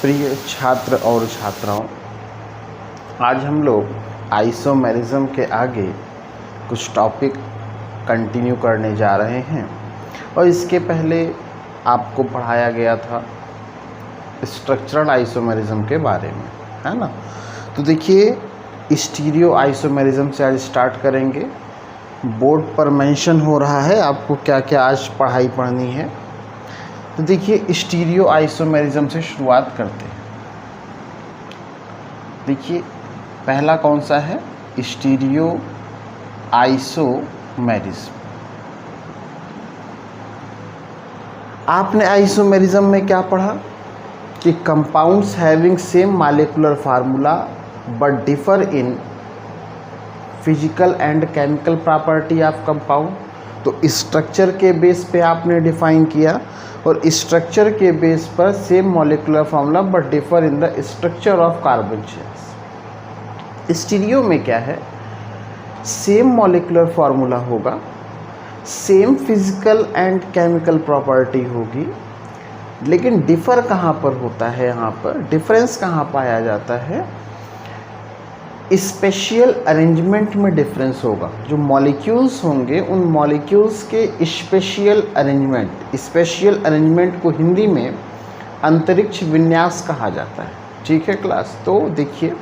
प्रिय छात्र और छात्राओं, आज हम लोग आइसोमेरिज्म के आगे कुछ टॉपिक कंटिन्यू करने जा रहे हैं। और इसके पहले आपको पढ़ाया गया था स्ट्रक्चरल आइसोमेरिज्म के बारे में, है ना। तो देखिए स्टीरियो आइसोमेरिज्म से आज स्टार्ट करेंगे। बोर्ड पर मेंशन हो रहा है आपको क्या क्या आज पढ़ाई पढ़नी है। तो देखिए स्टीरियो आइसोमेरिज्म से शुरुआत करते हैं। देखिए पहला कौन सा है, स्टीरियो आइसोमेरिज्म। आपने आइसोमेरिज्म में क्या पढ़ा कि compounds having same molecular formula but differ in physical and chemical property of compound. तो स्ट्रक्चर के बेस पे आपने डिफाइन किया और स्ट्रक्चर के बेस पर same molecular formula but differ in the structure of carbon chains. Stereo में क्या है, सेम मॉलिक्यूलर फार्मूला होगा, same physical and chemical property होगी, लेकिन डिफ़र कहाँ पर होता है, यहाँ पर डिफरेंस कहाँ पाया जाता है, स्पेशियल अरेंजमेंट में डिफरेंस होगा। जो मॉलिक्यूल्स होंगे उन मॉलिक्यूल्स के स्पेशियल अरेंजमेंट को हिंदी में अंतरिक्ष विन्यास कहा जाता है। ठीक है क्लास। तो देखिए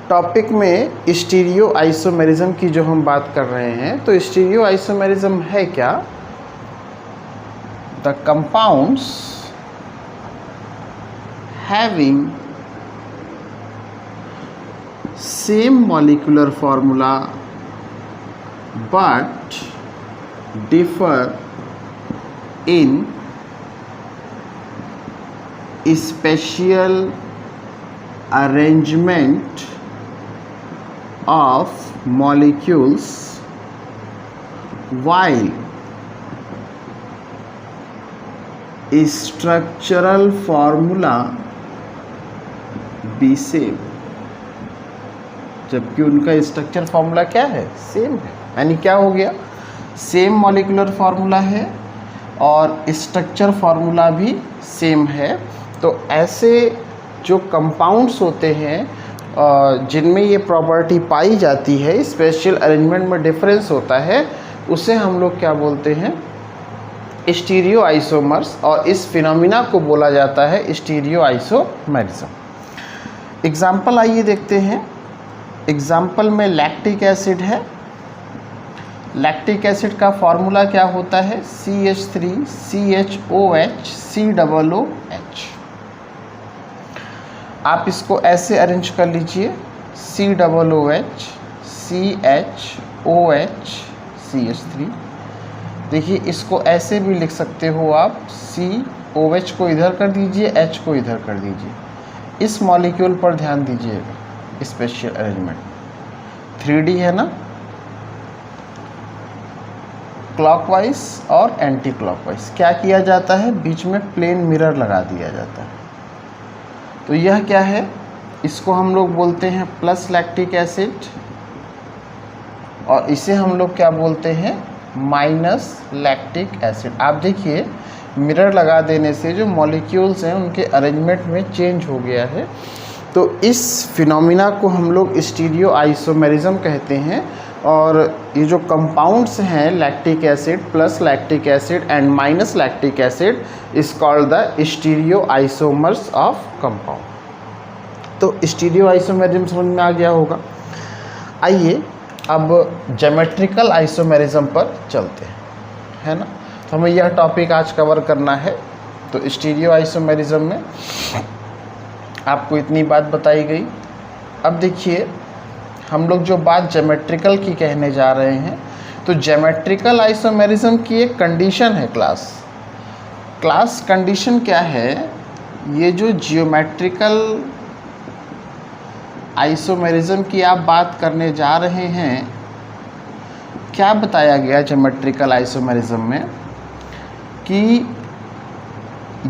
टॉपिक में स्टीरियो आइसोमेरिज्म की जो हम बात कर रहे हैं, तो स्टीरियो आइसोमेरिज्म है क्या, the compounds having same molecular formula but differ in special arrangement of molecules while structural formula be same। जबकि उनका स्ट्रक्चर फार्मूला क्या है, सेम है। यानी क्या हो गया, सेम मॉलिक्यूलर फार्मूला है और स्ट्रक्चर फार्मूला भी सेम है। तो ऐसे जो कंपाउंड्स होते हैं जिनमें ये प्रॉपर्टी पाई जाती है, स्पेशल अरेंजमेंट में डिफरेंस होता है, उसे हम लोग क्या बोलते हैं, स्टीरियो आइसोमर्स। और इस फिनोमिना को बोला जाता है स्टीरियो आइसोमेरिज्म। एग्जाम्पल आइए देखते हैं। एग्जाम्पल में लैक्टिक एसिड है। लैक्टिक एसिड का फॉर्मूला क्या होता है, CH3CHOH COOH। आप इसको ऐसे अरेंज कर लीजिए, COOH CHOH CH3। देखिए इसको ऐसे भी लिख सकते हो आप, COH को इधर कर दीजिए, H को इधर कर दीजिए। इस मॉलिक्यूल पर ध्यान दीजिएगा, स्पेशल अरेंजमेंट 3D है ना, क्लॉकवाइज और एंटी क्लॉकवाइज। क्या किया जाता है, बीच में प्लेन मिरर लगा दिया जाता है। तो यह क्या है, इसको हम लोग बोलते हैं प्लस लैक्टिक एसिड और इसे हम लोग क्या बोलते हैं, माइनस लैक्टिक एसिड। आप देखिए मिरर लगा देने से जो मॉलिक्यूल्स हैं उनके अरेंजमेंट में चेंज हो गया है। तो इस फिनोमिना को हम लोग स्टीरियो आइसोमेरिज्म कहते हैं। और ये जो कंपाउंड्स हैं, lactic acid plus lactic acid and minus lactic acid, is called the stereo isomers of compound. तो स्टीरियो आइसोमेरिज्म समझ में आ गया होगा। आइए अब ज्योमेट्रिकल आइसोमेरिज्म पर चलते हैं, है ना। तो हमें यह टॉपिक आज कवर करना है। तो स्टीरियो आइसोमेरिज्म में आपको इतनी बात बताई गई। अब देखिए हम लोग जो बात ज्योमेट्रिकल की कहने जा रहे हैं, तो ज्योमेट्रिकल आइसोमेरिज्म की एक कंडीशन है क्लास कंडीशन क्या है, ये जो जियोमेट्रिकल आइसोमेरिज्म की आप बात करने जा रहे हैं, क्या बताया गया ज्योमेट्रिकल आइसोमेरिज्म में कि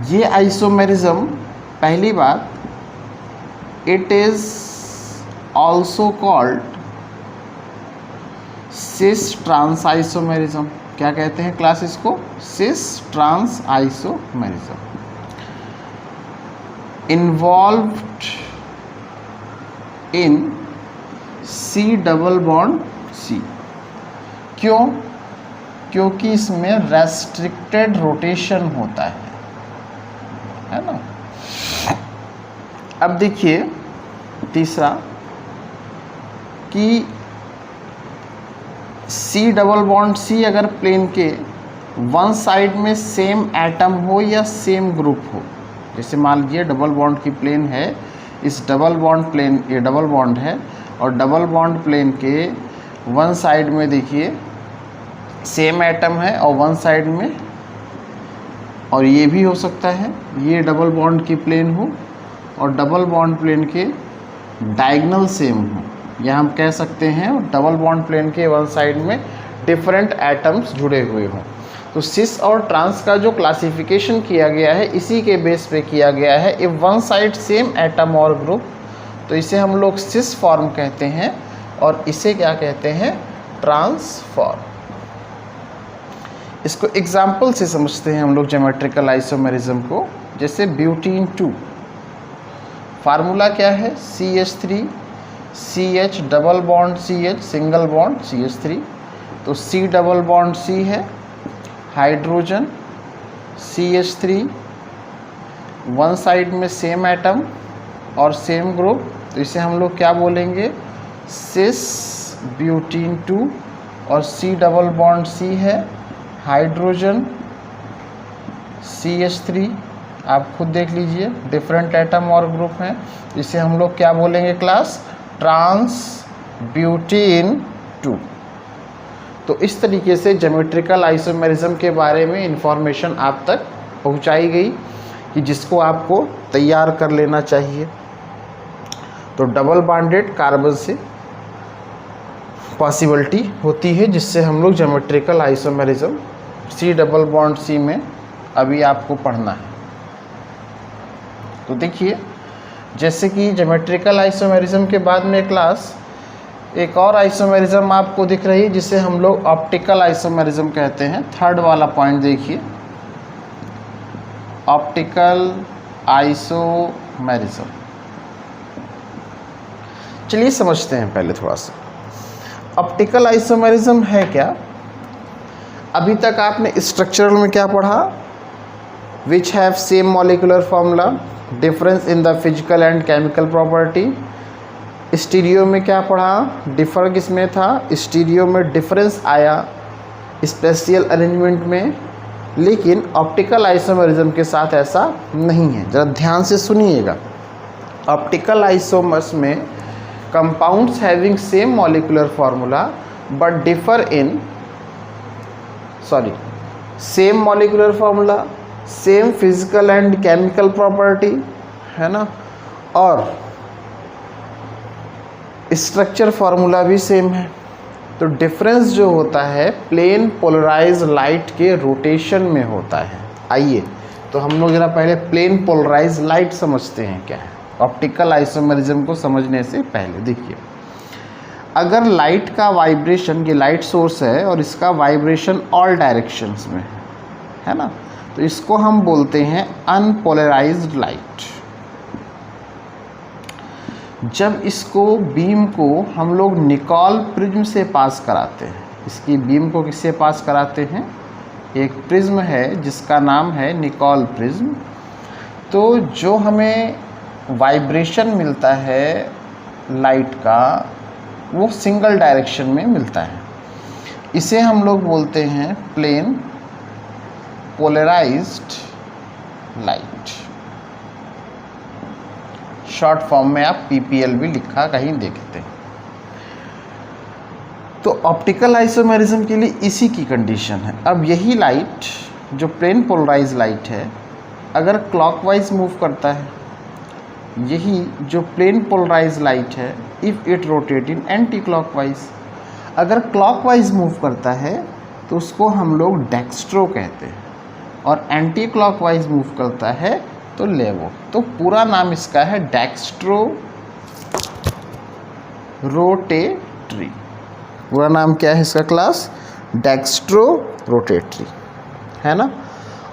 ये आइसोमेरिज्म, पहली बात, it is also called cis trans isomerism। क्या कहते हैं क्लास इसको, cis trans isomerism। इन्वॉल्व्ड इन C डबल बॉन्ड C। क्यों? क्योंकि इसमें रेस्ट्रिक्टेड रोटेशन होता है ना। अब देखिए तीसरा कि C डबल बॉन्ड C अगर प्लेन के वन साइड में सेम एटम हो या सेम ग्रुप हो, जैसे मान लीजिए डबल बॉन्ड की प्लेन है, इस डबल बॉन्ड प्लेन, ये डबल बॉन्ड है और डबल बॉन्ड प्लेन के वन साइड में देखिए सेम एटम है और वन साइड में, और ये भी हो सकता है ये डबल बॉन्ड की प्लेन हो और डबल बॉन्ड प्लेन के डायगोनल सेम हो, या हम कह सकते हैं डबल बॉन्ड प्लेन के वन साइड में डिफरेंट एटम्स जुड़े हुए हों। तो सिस और ट्रांस का जो क्लासिफिकेशन किया गया है इसी के बेस पे किया गया है। If one side same atom और ग्रुप, तो इसे हम लोग सिस फॉर्म कहते हैं और इसे क्या कहते हैं? Trans form. इसको एग्जाम्पल से समझते हैं हम लोग ज्योमेट्रिकल आइसोमेरिज्म को। जैसे ब्यूटीन 2, फार्मूला क्या है? CH3 CH double bond CH single bond CH3, तो C डबल बॉन्ड C है, हाइड्रोजन CH3, वन साइड में सेम एटम और सेम ग्रुप, तो इसे हम लोग क्या बोलेंगे? सिस ब्यूटीन 2 और C डबल बॉन्ड C है, हाइड्रोजन CH3, आप खुद देख लीजिए डिफरेंट एटम और ग्रुप हैं, इसे हम लोग क्या बोलेंगे क्लास? Trans butene 2। तो इस तरीके से ज्योमेट्रिकल आइसोमेरिज्म के बारे में इंफॉर्मेशन आप तक पहुंचाई गई कि जिसको आपको तैयार कर लेना चाहिए। तो डबल बॉन्डेड कार्बन से पॉसिबिलिटी होती है जिससे हम लोग geometrical isomerism C double bond C में अभी आपको पढ़ना है। तो देखिए जैसे कि ज्योमेट्रिकल आइसोमेरिज्म के बाद में क्लास एक और आइसोमेरिज्म आपको दिख रही है जिसे हम लोग ऑप्टिकल आइसोमेरिज्म कहते हैं। थर्ड वाला पॉइंट देखिए, ऑप्टिकल आइसोमेरिज्म। चलिए समझते हैं पहले थोड़ा सा ऑप्टिकल आइसोमेरिज्म है क्या। अभी तक आपने स्ट्रक्चरल में क्या पढ़ा? Which have same molecular formula, difference in the physical and chemical property. Stereo में क्या पढ़ा? डिफर किसमें था? स्टीरियो में डिफरेंस आया स्पेशियल अरेंजमेंट में, लेकिन ऑप्टिकल आइसोमेरिज्म के साथ ऐसा नहीं है। ज़रा ध्यान से सुनिएगा। ऑप्टिकल आइसोमर्स में compounds having same molecular formula but differ in same molecular formula, same physical and chemical property, है ना, और स्ट्रक्चर फार्मूला भी सेम है। तो डिफरेंस जो होता है प्लेन पोलराइज लाइट के रोटेशन में होता है। आइए तो हम लोग जरा पहले प्लेन पोलराइज लाइट समझते हैं क्या है ऑप्टिकल आइसोमेरिज्म को समझने से पहले। देखिए अगर लाइट का वाइब्रेशन, ये लाइट सोर्स है और इसका वाइब्रेशन ऑल डायरेक्शंस में है ना, तो इसको हम बोलते हैं अनपोलराइज्ड लाइट। जब इसको बीम को हम लोग निकॉल प्रिज्म से पास कराते हैं, इसकी बीम को किससे पास कराते हैं? एक प्रिज्म है जिसका नाम है निकॉल प्रिज्म। तो जो हमें वाइब्रेशन मिलता है लाइट का वो सिंगल डायरेक्शन में मिलता है। इसे हम लोग बोलते हैं plane polarised light. Short form में आप PPL भी लिखा कहीं देखते हैं। तो ऑप्टिकल आइसोमेरिज्म के लिए इसी की कंडीशन है। अब यही लाइट जो प्लेन पोलराइज लाइट है अगर क्लॉकवाइज मूव करता है, यही जो प्लेन पोलराइज लाइट है if it rotate in anti clockwise, अगर क्लॉकवाइज मूव करता है तो उसको हम लोग डेक्स्ट्रो कहते हैं, और एंटी क्लॉकवाइज मूव करता है तो लेवो। तो पूरा नाम इसका है डेक्स्ट्रो रोटेटरी। पूरा नाम क्या है इसका क्लास? डेक्स्ट्रो रोटेटरी, है ना।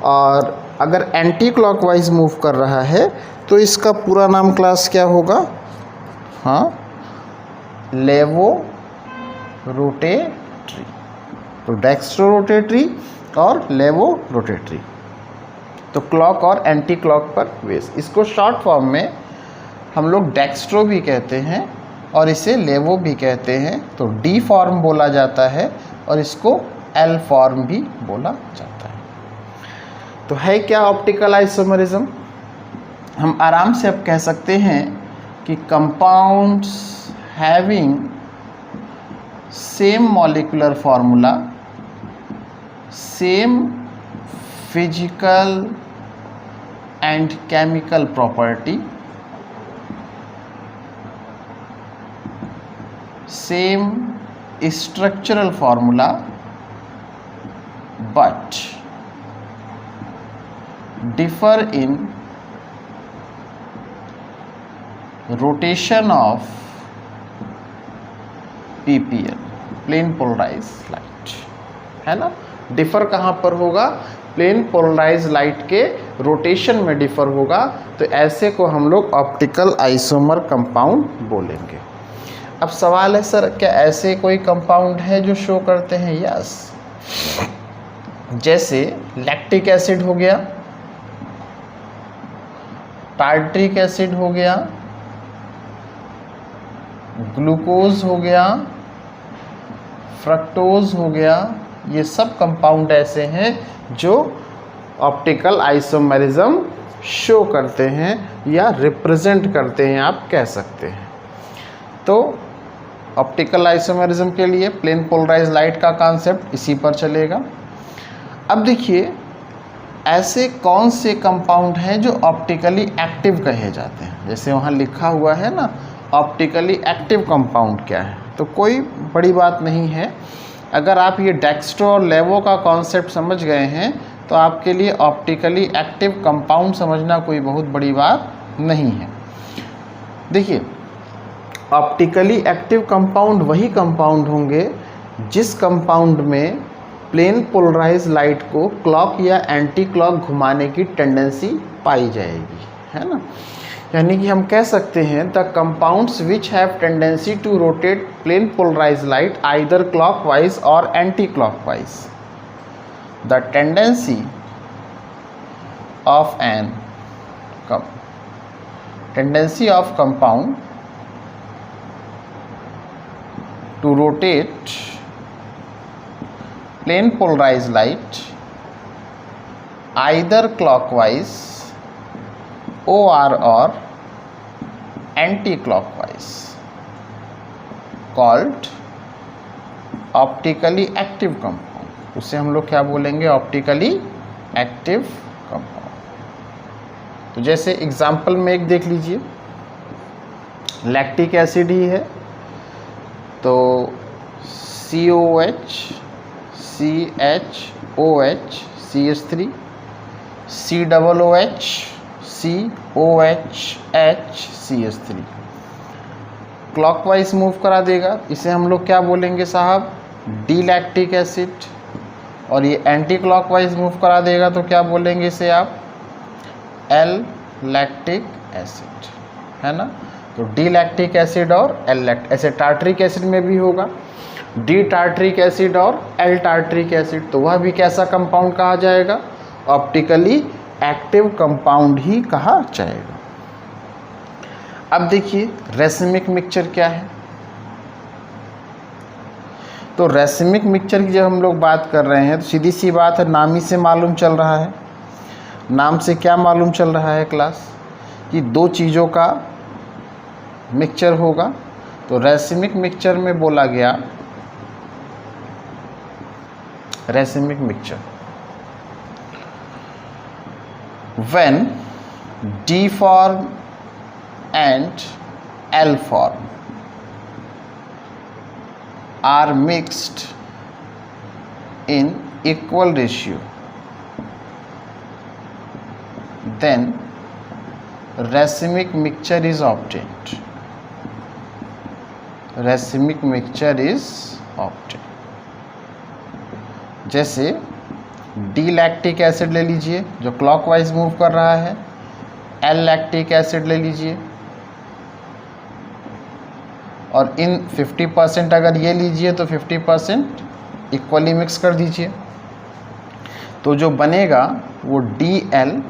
और अगर एंटी क्लॉकवाइज मूव कर रहा है तो इसका पूरा नाम क्लास क्या होगा? हाँ, लेवो रोटेटरी। तो डेक्स्ट्रो रोटेटरी और लेवो रोटेटरी, तो क्लॉक और एंटी क्लॉक पर बेस। इसको शॉर्ट फॉर्म में हम लोग डेक्स्ट्रो भी कहते हैं और इसे लेवो भी कहते हैं। तो डी फॉर्म बोला जाता है और इसको एल फॉर्म भी बोला जाता है। तो है क्या ऑप्टिकल आइसोमरिज्म? हम आराम से अब कह सकते हैं कि compounds having same molecular formula, same physical and chemical property, same structural formula but differ in rotation of PPL, plane polarise light, है ना। डिफर कहाँ पर होगा? प्लेन पोलराइज लाइट के रोटेशन में डिफर होगा। तो ऐसे को हम लोग ऑप्टिकल आइसोमर कंपाउंड बोलेंगे। अब सवाल है सर, क्या ऐसे कोई कंपाउंड है जो शो करते हैं? यस, जैसे लैक्टिक एसिड हो गया, टार्ट्रिक एसिड हो गया, ग्लूकोज हो गया, फ्रक्टोज हो गया। ये सब कंपाउंड ऐसे हैं जो ऑप्टिकल आइसोमेरिज्म शो करते हैं या रिप्रेजेंट करते हैं, आप कह सकते हैं। तो ऑप्टिकल आइसोमेरिज्म के लिए प्लेन पोलराइज लाइट का कॉन्सेप्ट इसी पर चलेगा। अब देखिए, ऐसे कौन से कंपाउंड हैं जो ऑप्टिकली एक्टिव कहे जाते हैं? जैसे वहाँ लिखा हुआ है ना, ऑप्टिकली एक्टिव कंपाउंड क्या है, तो कोई बड़ी बात नहीं है। अगर आप ये डेक्स्ट्रो और लेवो का कॉन्सेप्ट समझ गए हैं तो आपके लिए ऑप्टिकली एक्टिव कंपाउंड समझना कोई बहुत बड़ी बात नहीं है। देखिए, ऑप्टिकली एक्टिव कंपाउंड वही कंपाउंड होंगे जिस कंपाउंड में प्लेन पोलराइज लाइट को क्लॉक या एंटी क्लॉक घुमाने की टेंडेंसी पाई जाएगी, है ना। यानी कि हम कह सकते हैं the compounds which have tendency to rotate plane polarise light either clockwise और anti clockwise, the tendency of compound to rotate plane polarized light either clockwise or anti-clockwise called optically active compound। उसे हम लोग क्या बोलेंगे? Optically active compound. तो जैसे example में एक देख लीजिए, लैक्टिक एसिड ही है तो COH CHOH CH3 COOH COH H CH3 clockwise move करा देगा। इसे हम लोग क्या बोलेंगे साहब? D lactic acid. और ये एंटी क्लॉकवाइज मूव करा देगा तो क्या बोलेंगे इसे आप? एल लैक्टिक एसिड, है ना। तो डी लैक्टिक एसिड और एल लैक्टिक, ऐसे टार्ट्रिक एसिड में भी होगा डी टार्ट्रिक एसिड और एल टार्ट्रिक एसिड, तो वह भी कैसा कंपाउंड कहा जाएगा? ऑप्टिकली एक्टिव कंपाउंड ही कहा जाएगा। अब देखिए, रेसिमिक मिक्सचर क्या है? तो रेसिमिक मिक्सचर की जब हम लोग बात कर रहे हैं तो सीधी सी बात है, नाम ही से मालूम चल रहा है। नाम से क्या मालूम चल रहा है क्लास? कि दो चीज़ों का मिक्सचर होगा। तो रेसिमिक मिक्सचर में बोला गया, racemic mixture when D form and L form are mixed in equal ratio, then racemic mixture is obtained। racemic mixture is obtained। जैसे डी लैक्टिक एसिड ले लीजिए जो क्लॉकवाइज मूव कर रहा है, एल लैक्टिक एसिड ले लीजिए, और इन 50% अगर ये लीजिए तो 50% इक्वली मिक्स कर दीजिए, तो जो बनेगा वो डी एल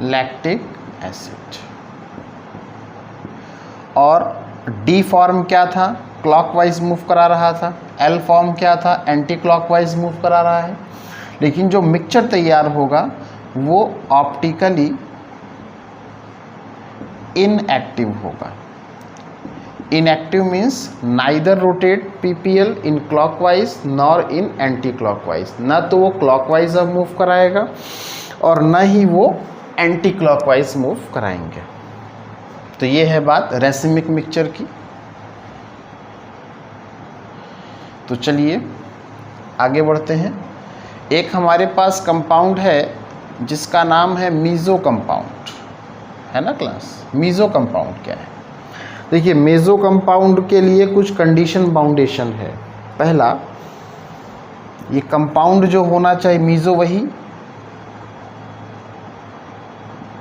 लैक्टिक एसिड। और डी फॉर्म क्या था, क्लॉकवाइज मूव करा रहा था, एल फॉर्म क्या था, एंटी क्लॉकवाइज मूव करा रहा है। लेकिन जो मिक्सचर तैयार होगा वो ऑप्टिकली इनएक्टिव होगा। Inactive means neither rotate PPL in clockwise nor in anti clockwise, ना तो वो क्लॉकवाइज अब मूव कराएगा और ना ही वो एंटी क्लॉकवाइज मूव कराएंगे। तो ये है बात रेसिमिक मिक्सचर की। तो चलिए आगे बढ़ते हैं। एक हमारे पास कंपाउंड है जिसका नाम है मीज़ो कंपाउंड, है ना क्लास। मीज़ो कंपाउंड क्या है? देखिए मेज़ो कंपाउंड के लिए कुछ कंडीशन बाउंडेशन है। पहला, ये कंपाउंड जो होना चाहिए मीज़ो, वही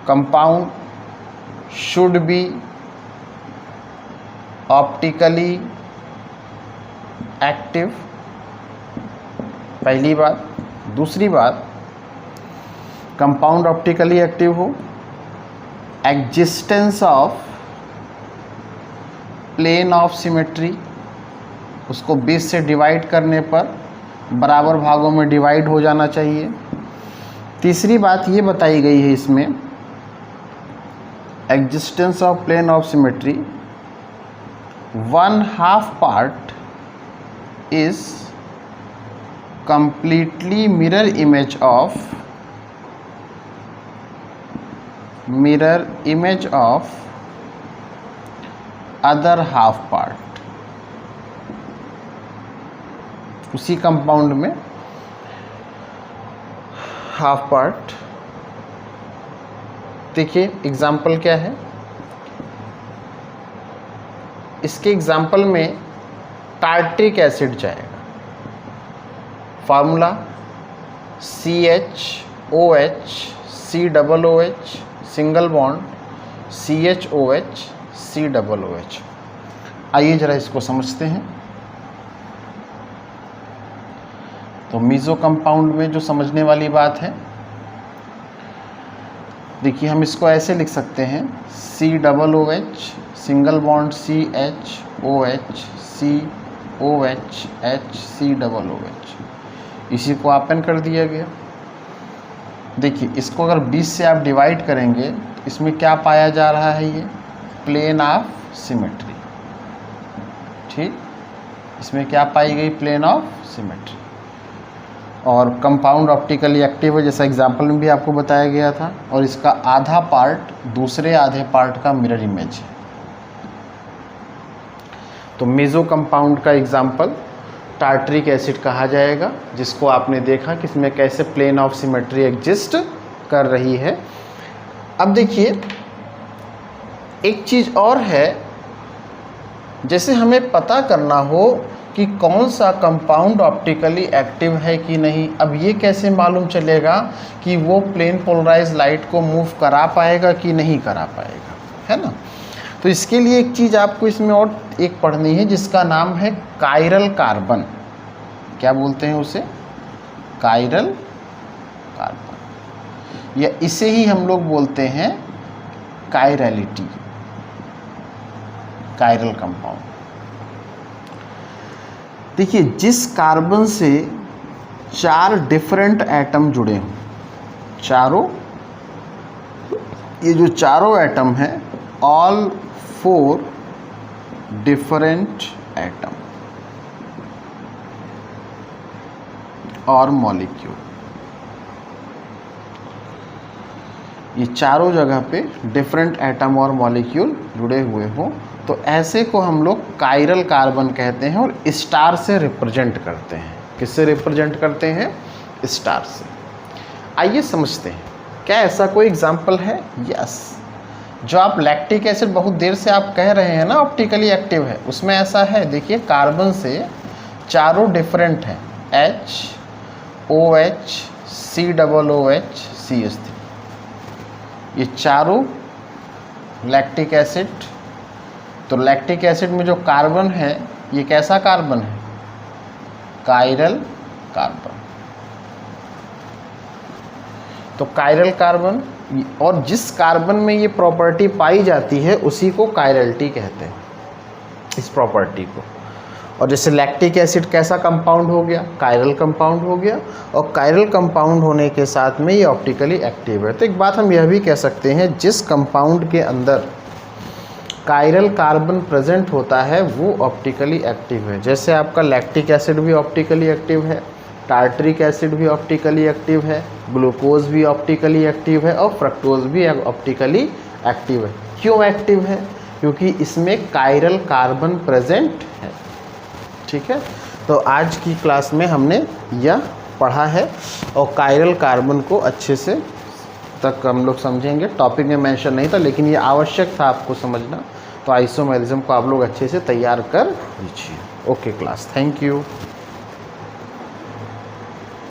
compound should be optically active, पहली बात। दूसरी बात, कंपाउंड ऑप्टिकली एक्टिव हो, existence of plane of symmetry, उसको 20 से डिवाइड करने पर बराबर भागों में डिवाइड हो जाना चाहिए। तीसरी बात ये बताई गई है इसमें, existence of plane of symmetry, 1/2 part is completely mirror image of other half part। उसी कंपाउंड में हाफ पार्ट। देखिए एग्जाम्पल क्या है इसके, एग्जाम्पल में टार्ट्रिक एसिड जाएगा, formula CHOH COOH single bond CHOH COOH। आइए जरा इसको समझते हैं। तो मीज़ो कंपाउंड में जो समझने वाली बात है, देखिए हम इसको ऐसे लिख सकते हैं, COOH single bond CHOH COOH COOH, इसी को ओपन कर दिया गया। देखिए इसको अगर 20 से आप डिवाइड करेंगे तो इसमें क्या पाया जा रहा है, ये प्लेन ऑफ सिमेट्री। ठीक, इसमें क्या पाई गई, प्लेन ऑफ सिमेट्री। और कंपाउंड ऑप्टिकली एक्टिव है, जैसा एग्जाम्पल में भी आपको बताया गया था, और इसका आधा पार्ट दूसरे आधे पार्ट का मिरर इमेज है। तो मेज़ो कंपाउंड का एग्जाम्पल टार्ट्रिक एसिड कहा जाएगा, जिसको आपने देखा कि इसमें कैसे प्लेन ऑफ सिमेट्री एग्जिस्ट कर रही है। अब देखिए एक चीज़ और है, जैसे हमें पता करना हो कि कौन सा कंपाउंड ऑप्टिकली एक्टिव है कि नहीं। अब ये कैसे मालूम चलेगा कि वो प्लेन पोलराइज लाइट को मूव करा पाएगा कि नहीं करा पाएगा, है ना। तो इसके लिए एक चीज़ आपको इसमें और एक पढ़नी है, जिसका नाम है कायरल कार्बन। क्या बोलते हैं उसे, कायरल कार्बन, या इसे ही हम लोग बोलते हैं कायरलिटी, कायरल कंपाउंड। देखिए जिस कार्बन से 4 डिफरेंट एटम जुड़े हों, चारों, ये जो चारों एटम हैं, ऑल 4 डिफरेंट एटम और मॉलिक्यूल, ये चारों जगह पे डिफरेंट एटम और मॉलिक्यूल जुड़े हुए हो, तो ऐसे को हम लोग कायरल कार्बन कहते हैं और स्टार से रिप्रेजेंट करते हैं। किससे रिप्रेजेंट करते हैं, स्टार से। आइए समझते हैं, क्या ऐसा कोई एग्जाम्पल है? यस, जो आप लैक्टिक एसिड बहुत देर से आप कह रहे हैं ना ऑप्टिकली एक्टिव है, उसमें ऐसा है। देखिए कार्बन से चारों डिफरेंट हैं, H OH COOH CH3, ये चारों लैक्टिक एसिड। तो लैक्टिक एसिड में जो कार्बन है ये कैसा कार्बन है? Chiral carbon. तो कायरल कार्बन, और जिस कार्बन में ये प्रॉपर्टी पाई जाती है उसी को कायरलिटी कहते हैं, इस प्रॉपर्टी को। और जैसे लैक्टिक एसिड कैसा कंपाउंड हो गया? कायरल कंपाउंड हो गया, और कायरल कंपाउंड होने के साथ में ये ऑप्टिकली एक्टिव है। तो एक बात हम यह भी कह सकते हैं, जिस कंपाउंड के अंदर कायरल कार्बन प्रेजेंट होता है वो ऑप्टिकली एक्टिव है। जैसे आपका लैक्टिक एसिड भी ऑप्टिकली एक्टिव है, टार्टरिक एसिड भी ऑप्टिकली एक्टिव है, ग्लूकोज भी ऑप्टिकली एक्टिव है, और फ्रक्टोज भी ऑप्टिकली एक्टिव है। क्यों एक्टिव है? क्योंकि इसमें कायरल कार्बन प्रेजेंट है। ठीक है, तो आज की क्लास में हमने यह पढ़ा है, और कायरल कार्बन को अच्छे से तक हम लोग समझेंगे। टॉपिक में मेंशन नहीं था, लेकिन ये आवश्यक था आपको समझना। तो आइसोमेरिज्म को आप लोग अच्छे से तैयार कर लीजिए। Okay class, thank you.